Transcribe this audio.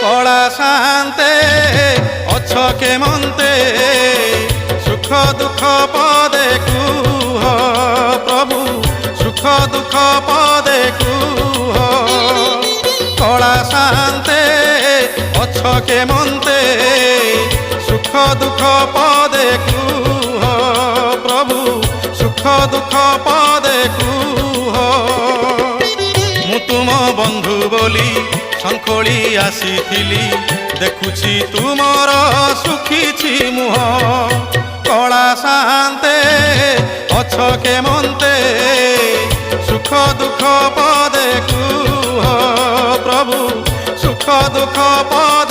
কলা শান্তে অছ কেমন্তে সুখ দুঃখ পদে কুহ প্রভু সুখ দুঃখ পদে কুহ কলা শান্তে অছ কেমন্তে সুখ দুঃখ পদে কুহ প্রভু সুখ দুঃখ পদে কুহ মু তুম বন্ধু বলি শঙ্খোলি আসিছিলি দেখুছি তুমর সুখিছি মুহ কলা শান্তে অছ কেমন্তে সুখ দুঃখ পদে কুহ প্রভু সুখ দুঃখ পদে